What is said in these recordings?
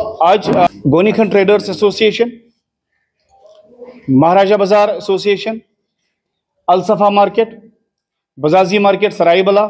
आज गोनीखन traders association, Maharaja Bazaar association, Alsafa market, Bajaji market Saraibala,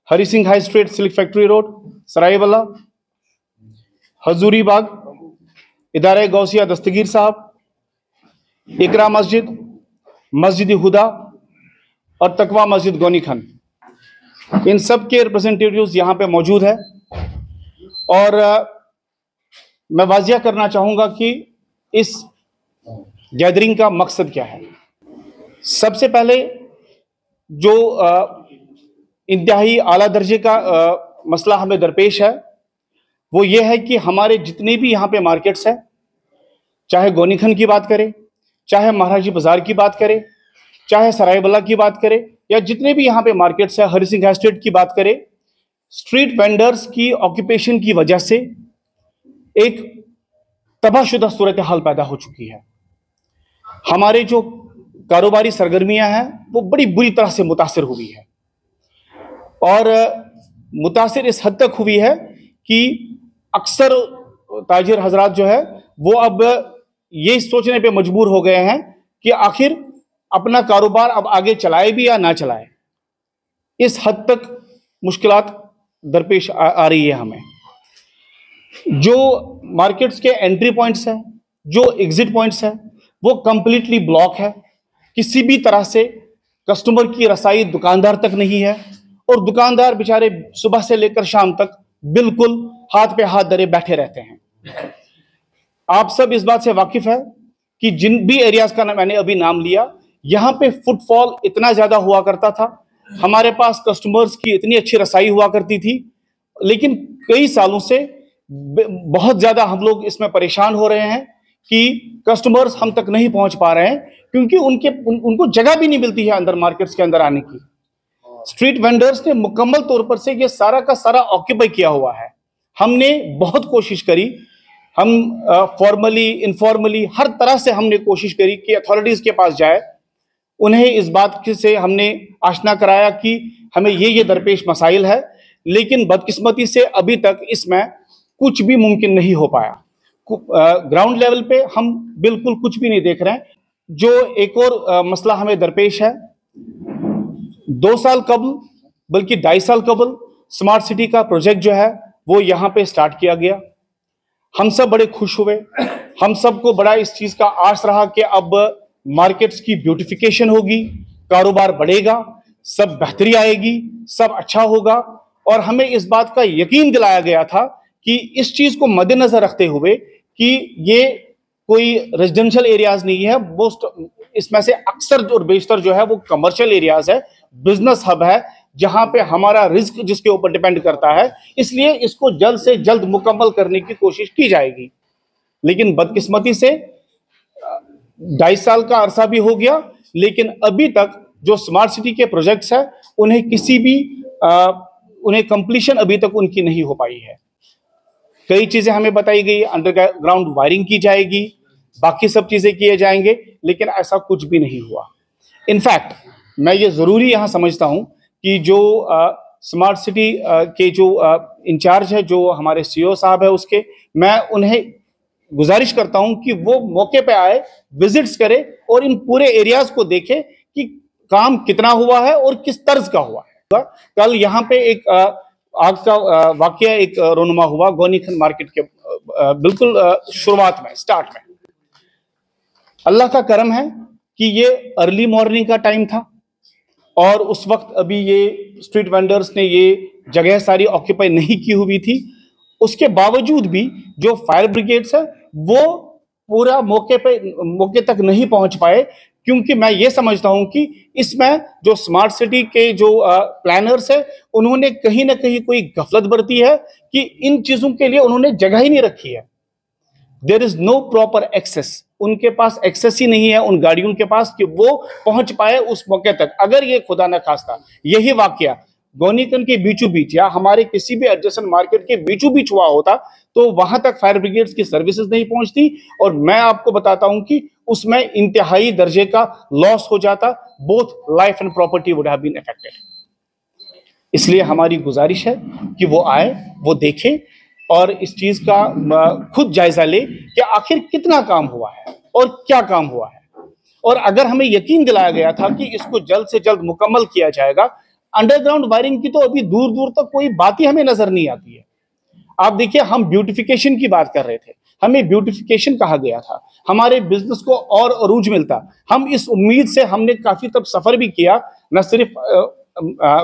Hari Singh high street silk factory road Saraibala, Hazuri Bagh, इदारे गौसिया दस्तगीर साहब, इकरा मस्जिद, मस्जिद हुदा और तकवा मस्जिद गोनीखन, इन सब के रिप्रेजेंटेटिव्स यहाँ पे मौजूद है। और मैं वाजिया करना चाहूँगा कि इस गैदरिंग का मकसद क्या है। सबसे पहले जो इंतहाई आला दर्जे का मसला हमें दरपेश है वो ये है कि हमारे जितने भी यहाँ पे मार्केट्स हैं, चाहे गोनीखन की बात करें, चाहे महाराजी बाजार की बात करें, चाहे सरायबला की बात करें, या जितने भी यहाँ पे मार्केट्स है, हरी सिंह हाई स्ट्रीट की बात करें, स्ट्रीट वेंडर्स की ऑक्यूपेशन की वजह से एक तबाहशुदा सूरत हाल पैदा हो चुकी है। हमारे जो कारोबारी सरगर्मियां हैं वो बड़ी बुरी तरह से मुतासिर हुई है, और मुतासिर इस हद तक हुई है कि अक्सर ताजिर हजरात जो है वो अब ये सोचने पे मजबूर हो गए हैं कि आखिर अपना कारोबार अब आगे चलाए भी या ना चलाए। इस हद तक मुश्किलात दरपेश आ रही है हमें। जो मार्केट्स के एंट्री पॉइंट्स हैं, जो एग्जिट पॉइंट्स हैं, वो कंप्लीटली ब्लॉक है। किसी भी तरह से कस्टमर की रसाई दुकानदार तक नहीं है, और दुकानदार बेचारे सुबह से लेकर शाम तक बिल्कुल हाथ पे हाथ धरे बैठे रहते हैं। आप सब इस बात से वाकिफ है कि जिन भी एरियाज का मैंने अभी नाम लिया, यहाँ पे फुटफॉल इतना ज्यादा हुआ करता था, हमारे पास कस्टमर्स की इतनी अच्छी रसाई हुआ करती थी, लेकिन कई सालों से बहुत ज्यादा हम लोग इसमें परेशान हो रहे हैं कि कस्टमर्स हम तक नहीं पहुंच पा रहे हैं, क्योंकि उनको जगह भी नहीं मिलती है अंदर मार्केट्स के अंदर आने की। स्ट्रीट वेंडर्स ने मुकम्मल तौर पर से ये सारा का सारा ऑक्यूपाई किया हुआ है। हमने बहुत कोशिश करी, हम फॉर्मली इनफॉर्मली हर तरह से हमने कोशिश करी कि अथॉरिटीज के पास जाए, उन्हें इस बात से हमने आशना कराया कि हमें ये दरपेश मसाइल है, लेकिन बदकिस्मती से अभी तक इसमें कुछ भी मुमकिन नहीं हो पाया। ग्राउंड लेवल पे हम बिल्कुल कुछ भी नहीं देख रहे हैं। जो एक और मसला हमें दरपेश है, 2 साल कबल बल्कि 2.5 साल कबल स्मार्ट सिटी का प्रोजेक्ट जो है वो यहाँ पे स्टार्ट किया गया। हम सब बड़े खुश हुए, हम सबको बड़ा इस चीज का आस रहा कि अब मार्केट्स की ब्यूटिफिकेशन होगी, कारोबार बढ़ेगा, सब बेहतरी आएगी, सब अच्छा होगा। और हमें इस बात का यकीन दिलाया गया था कि इस चीज को मद्देनजर रखते हुए कि ये कोई रेजिडेंशियल एरियाज नहीं है, मोस्ट इसमें से अक्सर और बेशतर जो है वो कमर्शियल एरियाज है, बिजनेस हब है, जहां पे हमारा रिस्क जिसके ऊपर डिपेंड करता है, इसलिए इसको जल्द से जल्द मुकम्मल करने की कोशिश की जाएगी। लेकिन बदकिस्मती से 2.5 साल का अरसा भी हो गया, लेकिन अभी तक जो स्मार्ट सिटी के प्रोजेक्ट्स हैं उन्हें उन्हें कंप्लीशन अभी तक उनकी नहीं हो पाई है। कई चीजें हमें बताई गई, अंडरग्राउंड वायरिंग की जाएगी, बाकी सब चीजें किए जाएंगे, लेकिन ऐसा कुछ भी नहीं हुआ। इनफैक्ट मैं ये जरूरी यहां समझता हूं कि जो स्मार्ट सिटी के जो इंचार्ज है, जो हमारे सीईओ साहब है, उसके मैं उन्हें गुजारिश करता हूं कि वो मौके पे आए, विजिट्स करे और इन पूरे एरियाज को देखे कि काम कितना हुआ है और किस तर्ज का हुआ है। कल यहाँ पे एक आग का वाकया एक रोनुमा हुआ गोनीखन मार्केट के बिल्कुल शुरुआत में, स्टार्ट में। अल्लाह का करम है कि ये अर्ली मॉर्निंग का टाइम था, और उस वक्त अभी ये स्ट्रीट वेंडर्स ने ये जगह सारी ऑक्यूपाई नहीं की हुई थी। उसके बावजूद भी जो फायर ब्रिगेड्स है वो पूरा मौके तक नहीं पहुंच पाए, क्योंकि मैं ये समझता हूं कि इसमें जो स्मार्ट सिटी के जो प्लानर्स है उन्होंने कहीं ना कहीं कोई गफलत बरती है कि इन चीजों के लिए उन्होंने जगह ही नहीं रखी है। There is no proper access, उनके पास एक्सेस ही नहीं है उन गाड़ियों के पास कि वो पहुंच पाए उस मौके तक। अगर ये खुदा न खास्ता यही वाकया गोनीखन के बीचों बीच या हमारे किसी भी एडजेसेंट मार्केट के बीचों बीच हुआ होता तो वहां तक फायर ब्रिगेड्स की सर्विसेज नहीं पहुंचती, और मैं आपको बताता हूं कि उसमें इंतहाई दर्जे का लॉस हो जाता, both life and property would have been affected. इसलिए हमारी गुजारिश है कि वो आए, वो देखें और इस चीज का खुद जायजा ले कि आखिर कितना काम हुआ है और क्या काम हुआ है। और अगर हमें यकीन दिलाया गया था कि इसको जल्द से जल्द मुकम्मल किया जाएगा, अंडरग्राउंड वायरिंग की तो अभी दूर दूर तक कोई बात ही हमें नजर नहीं आती है। आप देखिए, हम ब्यूटिफिकेशन की बात कर रहे थे, हमें ब्यूटिफिकेशन कहा गया था, हमारे बिजनेस को और अरूज मिलता। हम इस उम्मीद से हमने काफी तब सफर भी किया, न सिर्फ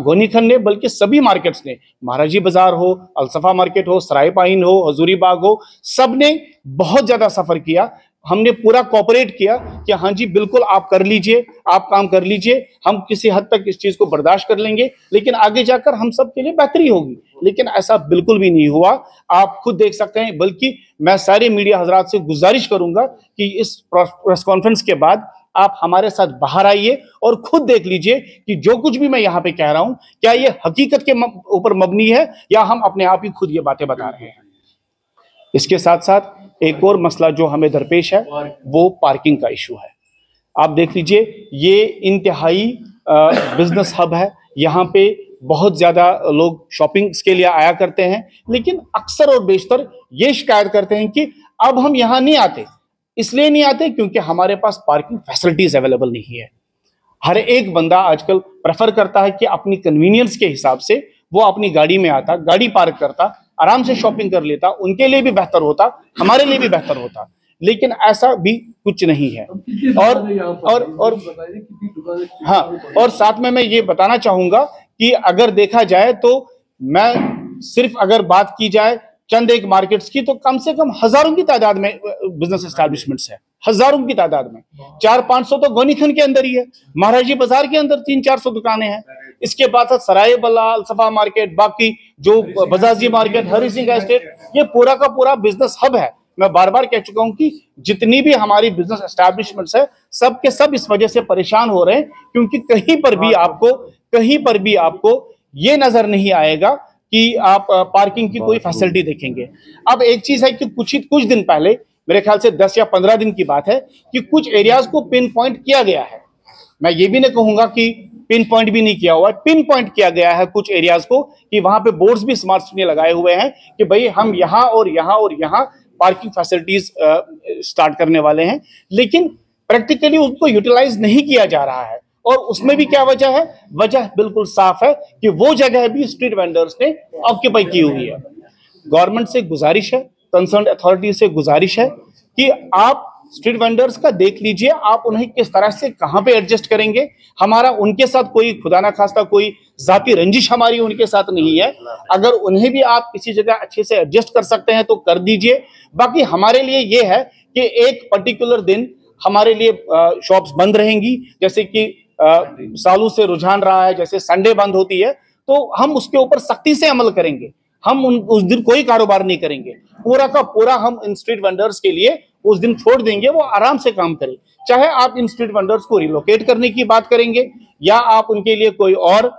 गोनीखन ने बल्कि सभी मार्केट्स ने, महाराजी बाजार हो, अलसफा मार्केट हो, सराय पाइन हो, हजूरी बाग हो, सब ने बहुत ज्यादा सफर किया। हमने पूरा कोऑपरेट किया कि हाँ जी बिल्कुल आप कर लीजिए, आप काम कर लीजिए, हम किसी हद तक इस चीज को बर्दाश्त कर लेंगे, लेकिन आगे जाकर हम सब के लिए बेहतरी होगी। लेकिन ऐसा बिल्कुल भी नहीं हुआ, आप खुद देख सकते हैं। बल्कि मैं सारे मीडिया हजरात से गुजारिश करूंगा कि इस प्रेस कॉन्फ्रेंस के बाद आप हमारे साथ बाहर आइए और खुद देख लीजिए कि जो कुछ भी मैं यहाँ पे कह रहा हूं, क्या ये हकीकत के ऊपर मबनी है या हम अपने आप ही खुद ये बातें बता रहे हैं। इसके साथ साथ एक और मसला जो हमें दरपेश है वो पार्किंग का इशू है। आप देख लीजिए, ये इंतहाई बिजनेस हब है, यहाँ पे बहुत ज्यादा लोग शॉपिंग के लिए आया करते हैं, लेकिन अक्सर और बेशतर ये शिकायत करते हैं कि अब हम यहाँ नहीं आते। इसलिए नहीं आते क्योंकि हमारे पास पार्किंग फैसिलिटीज अवेलेबल नहीं है। हर एक बंदा आजकल प्रेफर करता है कि अपनी कन्वीनियंस के हिसाब से वो अपनी गाड़ी में आता, गाड़ी पार्क करता, आराम से शॉपिंग कर लेता, उनके लिए भी बेहतर होता, हमारे लिए भी बेहतर होता। लेकिन ऐसा भी कुछ नहीं है। और हाँ, और साथ में मैं ये बताना चाहूंगा कि अगर देखा जाए तो मैं सिर्फ अगर बात की जाए चंद एक मार्केट्स की, तो कम से कम हजारों की तादाद में बिजनेस एस्टैब्लिशमेंट्स है, हजारों की तादाद में। 400-500 तो गोनीखन के अंदर ही है, महाराजी बाजार के अंदर 300-400 दुकानें हैं। इसके बाद सराय बला, अलसफा मार्केट, बाकी जो बजाजी मार्केट, हरी सिंह एस्टेट, ये पूरा का पूरा बिजनेस हब है। मैं बार बार कह चुका हूं कि जितनी भी हमारी बिजनेस एस्टैब्लिशमेंट्स है, सब के सब इस वजह से परेशान हो रहे हैं, क्योंकि कहीं पर भी आपको ये नजर नहीं आएगा कि आप पार्किंग की कोई फैसिलिटी देखेंगे। अब एक चीज है कि कुछ दिन पहले, मेरे ख्याल से 10 या 15 दिन की बात है, कि कुछ एरियाज को पिन पॉइंट किया गया है। मैं ये भी नहीं कहूंगा कि पिन पॉइंट भी नहीं किया हुआ है, पिन पॉइंट किया गया है कुछ एरियाज को, कि वहां पे बोर्ड्स भी स्मार्ट सिटी लगाए हुए हैं कि भाई हम यहाँ और यहाँ और यहाँ पार्किंग फैसिलिटीज स्टार्ट करने वाले हैं। लेकिन प्रैक्टिकली उसको यूटिलाइज नहीं किया जा रहा है। और उसमें भी क्या वजह है? वजह बिल्कुल साफ है कि वो जगह भी स्ट्रीट वेंडर्स ने ऑक्यूपाई की हुई है। गवर्नमेंट से गुजारिश है, कंसर्न अथॉरिटी से गुजारिश है कि आप स्ट्रीट वेंडर्स का देख लीजिए, आप उन्हें किस तरह से कहां पे एडजस्ट करेंगे। हमारा उनके साथ कोई खुदा ना खास्ता कोई जाती रंजिश हमारी उनके साथ नहीं है। अगर उन्हें भी आप किसी जगह अच्छे से एडजस्ट कर सकते हैं तो कर दीजिए। बाकी हमारे लिए ये है कि एक पर्टिकुलर दिन हमारे लिए शॉप्स बंद रहेंगी, जैसे कि सालों से रुझान रहा है, जैसे संडे बंद होती है, तो हम उसके ऊपर सख्ती से अमल करेंगे। हम उस दिन कोई कारोबार नहीं करेंगे, पूरा का पूरा हम इन स्ट्रीट वेंडर्स के लिए उस दिन छोड़ देंगे, वो आराम से काम करें। चाहे आप इन स्ट्रीट वेंडर्स को रिलोकेट करने की बात करेंगे या आप उनके लिए कोई और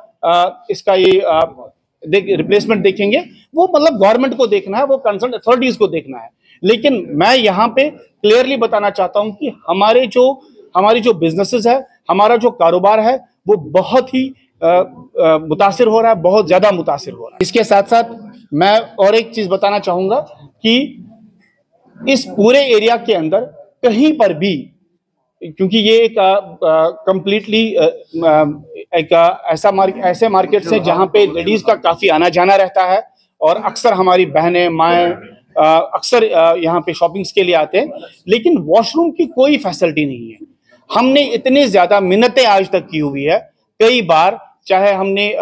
इसका ये रिप्लेसमेंट देखेंगे, वो मतलब गवर्नमेंट को देखना है, वो कंसर्न अथॉरिटीज को देखना है। लेकिन मैं यहाँ पे क्लियरली बताना चाहता हूँ कि हमारी जो बिजनेसेस है, हमारा जो कारोबार है, वो बहुत ही मुतासिर हो रहा है, बहुत ज्यादा मुतासिर हो रहा है। इसके साथ साथ मैं और एक चीज बताना चाहूंगा कि इस पूरे एरिया के अंदर कहीं पर भी, क्योंकि ये एक कंप्लीटली एक ऐसे मार्केट है जहां पे लेडीज का काफी आना जाना रहता है, और अक्सर हमारी बहनें माएँ अक्सर यहाँ पे शॉपिंग्स के लिए आते हैं, लेकिन वॉशरूम की कोई फैसिलिटी नहीं है। हमने इतनी ज्यादा मिन्नतें आज तक की हुई है, कई बार, चाहे हमने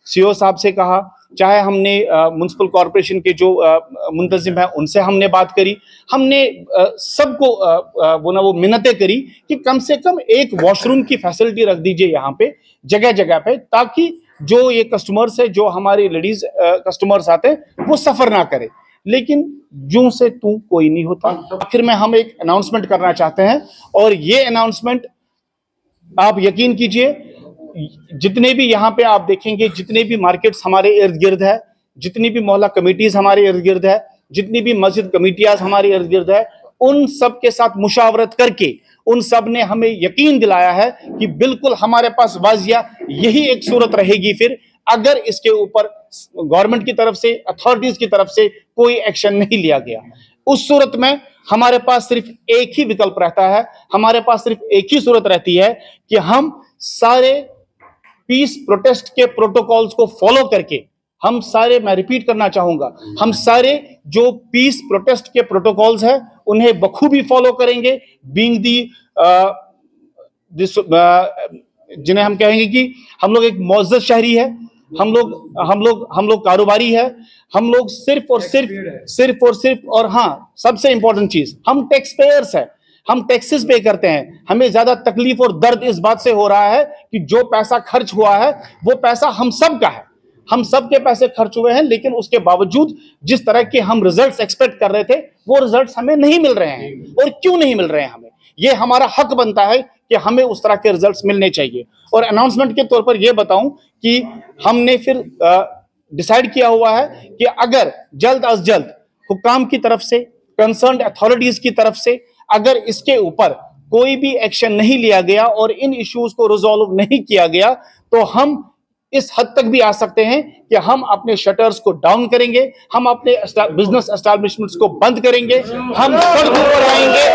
सीओ साहब से कहा, चाहे हमने म्युनिसिपल कॉर्पोरेशन के जो मुंतजिम है उनसे हमने बात करी, हमने सबको वो मिन्नतें करी कि कम से कम एक वॉशरूम की फैसिलिटी रख दीजिए यहाँ पे जगह जगह पे, ताकि जो ये कस्टमर्स है, जो हमारी लेडीज कस्टमर्स आते हैं, वो सफर ना करे। लेकिन जूं से तू कोई नहीं होता। आखिर में हम एक अनाउंसमेंट करना चाहते हैं, और ये अनाउंसमेंट आप यकीन कीजिए, जितने भी यहाँ पे आप देखेंगे, जितने भी मार्केट्स हमारे इर्द गिर्द है, जितनी भी मोहल्ला कमेटीज हमारे इर्द गिर्द है, जितनी भी मस्जिद कमेटियां हमारे इर्द गिर्द है, उन सब के साथ मुशावरत करके उन सब ने हमें यकीन दिलाया है कि बिल्कुल हमारे पास वाजिया यही एक सूरत रहेगी फिर, अगर इसके ऊपर गवर्नमेंट की तरफ से, अथॉरिटीज की तरफ से कोई एक्शन नहीं लिया गया। उस सूरत में हमारे पास सिर्फ एक ही विकल्प रहता है, हमारे पास सिर्फ एक ही सूरत रहती है कि हम सारे पीस प्रोटेस्ट के प्रोटोकॉल्स को फॉलो करके, हम सारे, मैं रिपीट करना चाहूंगा, हम सारे जो पीस प्रोटेस्ट के प्रोटोकॉल्स हैं उन्हें बखूबी फॉलो करेंगे, बीइंग दी जिन्हें हम कहेंगे कि हम लोग एक मुअज़्ज़ज़ शहरी है, हम लोग कारोबारी है, हम लोग सिर्फ और सिर्फ और हाँ, सबसे इंपॉर्टेंट चीज, हम टैक्स पेयर्स है, हम टैक्सेस पे करते हैं। हमें ज्यादा तकलीफ और दर्द इस बात से हो रहा है कि जो पैसा खर्च हुआ है वो पैसा हम सब का है, हम सब के पैसे खर्च हुए हैं, लेकिन उसके बावजूद जिस तरह के हम रिजल्ट्स एक्सपेक्ट कर रहे थे वो रिजल्ट्स हमें नहीं मिल रहे हैं। और क्यों नहीं मिल रहे हैं? हमें ये हमारा हक बनता है कि हमें उस तरह के रिजल्ट्स मिलने चाहिए। और अनाउंसमेंट के तौर पर यह बताऊं कि हमने फिर डिसाइड किया हुआ है कि अगर जल्द अज जल्द हुक्काम की तरफ से, कंसर्न्ड अथॉरिटीज की तरफ से अगर इसके ऊपर कोई भी एक्शन नहीं लिया गया और इन इश्यूज को रिजॉल्व नहीं किया गया तो हम इस हद तक भी आ सकते हैं कि हम अपने शटर्स को डाउन करेंगे, हम अपने बिजनेस एस्टैब्लिशमेंट्स को बंद करेंगे, हम सड़कों पर आएंगे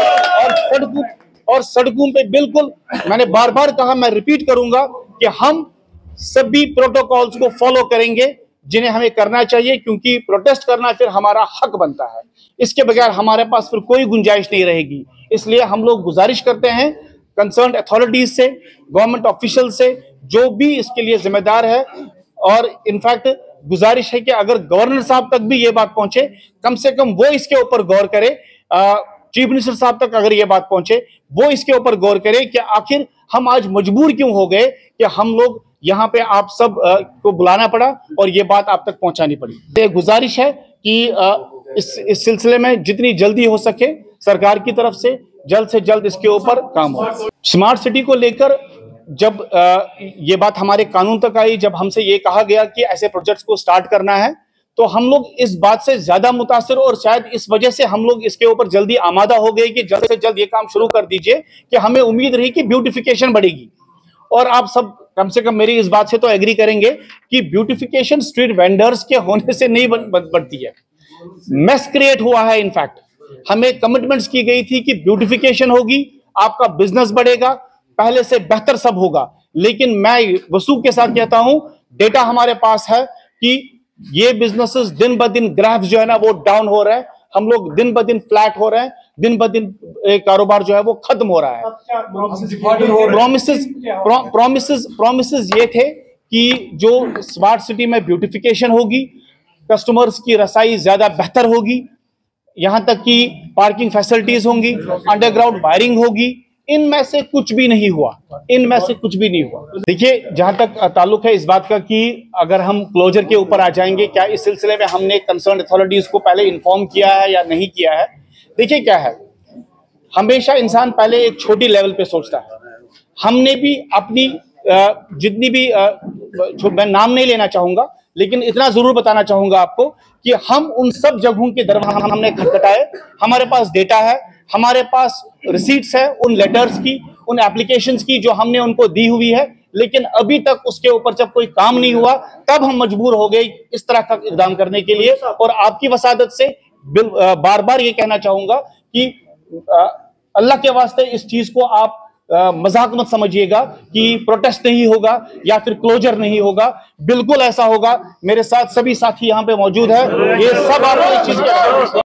और सड़कों पे बिल्कुल, मैंने बार बार कहा, मैं रिपीट करूंगा कि हम सभी प्रोटोकॉल्स को फॉलो करेंगे जिन्हें हमें करना चाहिए, क्योंकि प्रोटेस्ट करना फिर हमारा हक बनता है। इसके बगैर हमारे पास फिर कोई गुंजाइश नहीं रहेगी। इसलिए हम लोग गुजारिश करते हैं कंसर्न्ड अथॉरिटीज से, गवर्नमेंट ऑफिशियल से, जो भी इसके लिए जिम्मेदार है, और इनफैक्ट गुजारिश है कि अगर गवर्नर साहब तक भी ये बात पहुंचे, कम से कम वो इसके ऊपर गौर करे, चीफ मिनिस्टर साहब तक अगर ये बात पहुंचे, वो इसके ऊपर गौर करे कि आखिर हम आज मजबूर क्यों हो गए कि हम लोग यहाँ पे आप सब को बुलाना पड़ा और ये बात आप तक पहुंचानी पड़ी। ये गुजारिश है कि इस सिलसिले में जितनी जल्दी हो सके सरकार की तरफ से जल्द इसके ऊपर काम हो। स्मार्ट सिटी को लेकर जब ये बात हमारे कानून तक आई, जब हमसे ये कहा गया कि ऐसे प्रोजेक्ट्स को स्टार्ट करना है, तो हम लोग इस बात से ज्यादा मुतासिर और शायद इस वजह से हम लोग इसके ऊपर जल्दी आमादा हो गए कि जल्द से जल्द ये काम शुरू कर दीजिए, कि हमें उम्मीद रही कि ब्यूटिफिकेशन बढ़ेगी। और आप सब कम से कम मेरी इस बात से तो एग्री करेंगे कि ब्यूटिफिकेशन स्ट्रीट वेंडर्स के होने से नहीं बढ़ती है, मेस क्रिएट हुआ है। इनफैक्ट हमें कमिटमेंट्स की गई थी कि ब्यूटिफिकेशन होगी, आपका बिजनेस बढ़ेगा, पहले से बेहतर सब होगा। लेकिन मैं वसूख के साथ कहता हूं, डेटा हमारे पास है कि ये बिजनेसेस दिन ब दिन ग्राफ्स जो है ना वो डाउन हो रहे हैं, हम लोग दिन ब दिन फ्लैट हो रहे हैं, दिन ब दिन कारोबार जो है वो खत्म हो रहा है। प्रोमिसेस ये थे कि जो स्मार्ट सिटी में ब्यूटिफिकेशन होगी, कस्टमर्स की रसाई ज्यादा बेहतर होगी, यहां तक कि पार्किंग फैसिलिटीज होंगी, अंडरग्राउंड वायरिंग होगी, इनमें से कुछ भी नहीं हुआ, देखिए, जहां तक ताल्लुक है इस बात का कि अगर हम क्लोजर के ऊपर आ जाएंगे, क्या इस सिलसिले में हमने कंसर्न अथॉरिटीज को पहले इन्फॉर्म किया है या नहीं किया है? देखिए क्या है, हमेशा इंसान पहले एक छोटी लेवल पे सोचता है। हमने भी अपनी जितनी भी मैं नाम नहीं लेना चाहूंगा, लेकिन इतना जरूर बताना चाहूंगा आपको कि हम उन सब जगहों के दरवाजे हमने खटखटाए, हमारे पास डेटा है, हमारे पास रिसीट्स है उन लेटर्स की, उन एप्लीकेशंस की जो हमने उनको दी हुई है, लेकिन अभी तक उसके ऊपर जब कोई काम नहीं हुआ तब हम मजबूर हो गए इस तरह का इकदाम करने के लिए। और आपकी वसादत से बार बार ये कहना चाहूंगा कि अल्लाह के वास्ते इस चीज को आप मजाक मत समझिएगा कि प्रोटेस्ट नहीं होगा या फिर क्लोजर नहीं होगा। बिल्कुल ऐसा होगा। मेरे साथ सभी साथी यहाँ पे मौजूद है, ये सब आपको इस चीज के